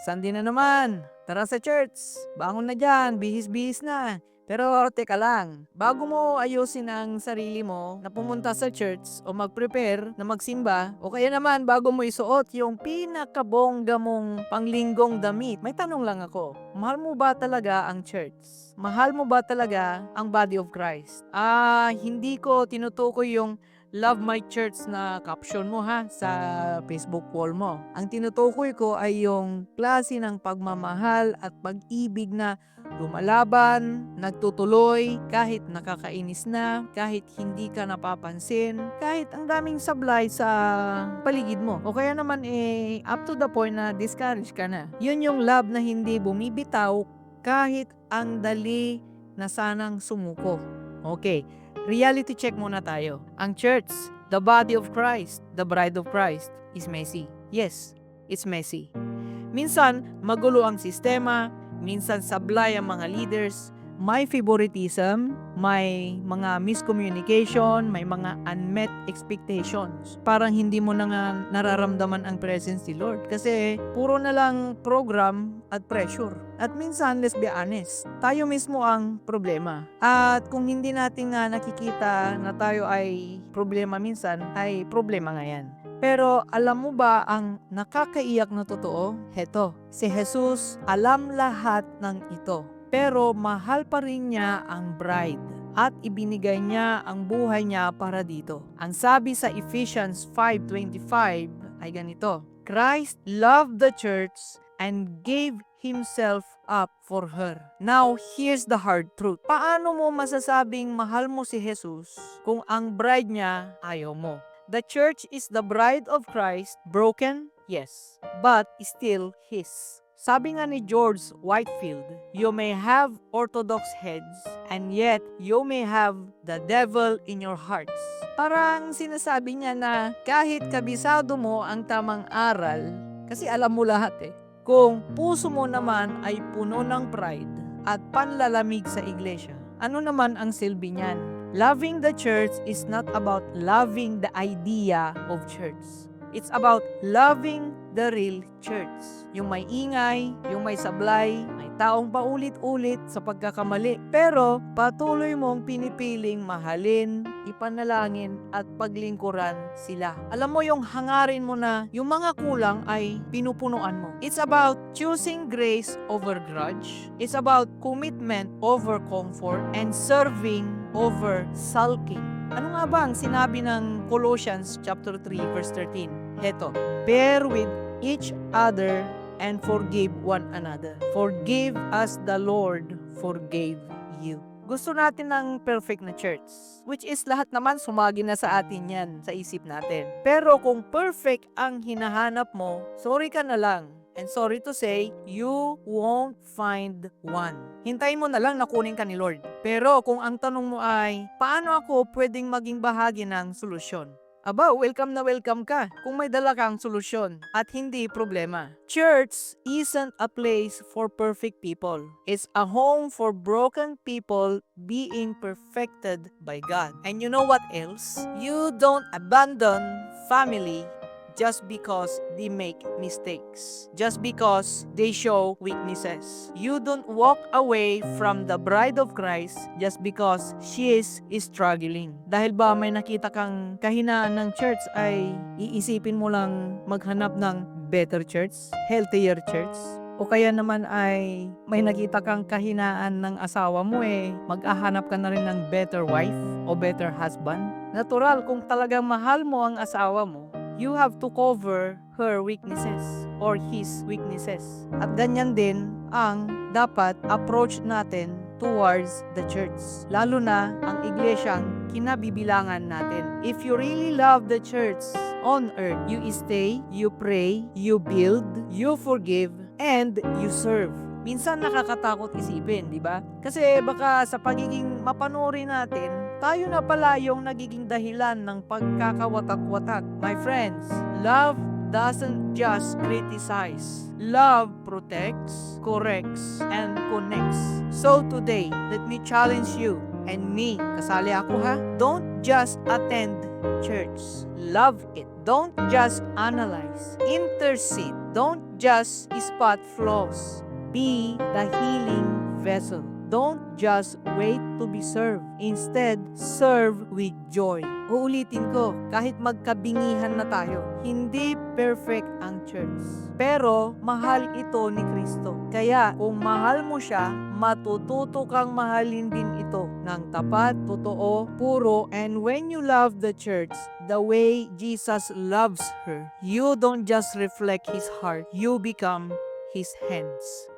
Sunday na naman. Tara sa church. Bangon na dyan. Bihis-bihis na. Pero teka lang, bago mo ayusin ang sarili mo na pumunta sa church o mag-prepare na magsimba, o kaya naman bago mo isuot yung pinakabongga mong panglinggong damit, may tanong lang ako, mahal mo ba talaga ang church? Mahal mo ba talaga ang body of Christ? Hindi ko tinutukoy yung Love My Church na caption mo ha sa Facebook wall mo. Ang tinutukoy ko ay yung klase ng pagmamahal at pag-ibig na lumalaban, nagtutuloy, kahit nakakainis na, kahit hindi ka napapansin, kahit ang daming sablay sa paligid mo. O kaya naman up to the point na discourage ka na. Yun yung love na hindi bumibitaw kahit ang dali na sanang sumuko. Okay, reality check muna tayo. Ang church, the body of Christ, the bride of Christ, is messy. Yes, it's messy. Minsan, magulo ang sistema, minsan sablay ang mga leaders, may favoritism, may mga miscommunication, may mga unmet expectations. Parang hindi mo na nga nararamdaman ang presence ni Lord kasi puro na lang program at pressure. At minsan, let's be honest, tayo mismo ang problema. At kung hindi natin nga nakikita na tayo ay problema minsan, ay problema nga yan. Pero alam mo ba ang nakakaiyak na totoo? Heto, si Jesus alam lahat ng ito. Pero mahal pa rin niya ang bride at ibinigay niya ang buhay niya para dito. Ang sabi sa Ephesians 5:25 ay ganito, Christ loved the church and gave Himself up for her. Now, here's the hard truth. Paano mo masasabing mahal mo si Jesus kung ang bride niya ayaw mo? The church is the bride of Christ, broken, yes, but still His. Sabi nga ni George Whitefield, you may have orthodox heads and yet you may have the devil in your hearts. Parang sinasabi niya na kahit kabisado mo ang tamang aral, kasi alam mo lahat kung puso mo naman ay puno ng pride at panlalamig sa iglesia, ano naman ang silbi niyan? Loving the church is not about loving the idea of church. It's about loving the real church. Yung may ingay, yung may sablay, may taong paulit-ulit sa pagkakamali. Pero patuloy mong pinipiling mahalin, ipanalangin at paglingkuran sila. Alam mo yung hangarin mo na yung mga kulang ay pinupunuan mo. It's about choosing grace over grudge. It's about commitment over comfort and serving over sulking. Ano nga ba ang sinabi ng Colossians chapter 3 verse 13? Heto, bear with each other and forgive one another. Forgive as the Lord forgave you. Gusto natin ng perfect na church, which is lahat naman sumagi na sa atin yan, sa isip natin. Pero kung perfect ang hinahanap mo, sorry ka na lang. And sorry to say, you won't find one. Hintayin mo na lang na kunin ka ni Lord. Pero kung ang tanong mo ay, paano ako pwedeng maging bahagi ng solusyon? Aba, welcome na welcome ka kung may dala kang solusyon at hindi problema. Church isn't a place for perfect people. It's a home for broken people being perfected by God. And you know what else? You don't abandon family just because they make mistakes, just because they show weaknesses. You don't walk away from the bride of Christ just because she is struggling. Dahil ba may nakita kang kahinaan ng church ay iisipin mo lang maghanap ng better church, healthier church? O kaya naman ay may nakita kang kahinaan ng asawa mo mag-ahanap ka na rin ng better wife o better husband? Natural, kung talagang mahal mo ang asawa mo, you have to cover her weaknesses or his weaknesses. At ganyan din ang dapat approach natin towards the church. Lalo na ang iglesyang kinabibilangan natin. If you really love the church on earth, you stay, you pray, you build, you forgive, and you serve. Minsan nakakatakot isipin, di ba? Kasi baka sa pagiging mapanuri natin, tayo na pala yung nagiging dahilan ng pagkakawatak-watak. My friends, love doesn't just criticize. Love protects, corrects, and connects. So today, let me challenge you and me, kasali ako ha, don't just attend church. Love it. Don't just analyze. Intercede. Don't just spot flaws. Be the healing vessel. Don't just wait to be served. Instead, serve with joy. Uulitin ko, kahit magkabingihan na tayo, hindi perfect ang church. Pero, mahal ito ni Kristo. Kaya, kung mahal mo siya, matututo kang mahalin din ito ng tapat, totoo, puro, and when you love the church, the way Jesus loves her, you don't just reflect His heart, you become His hands.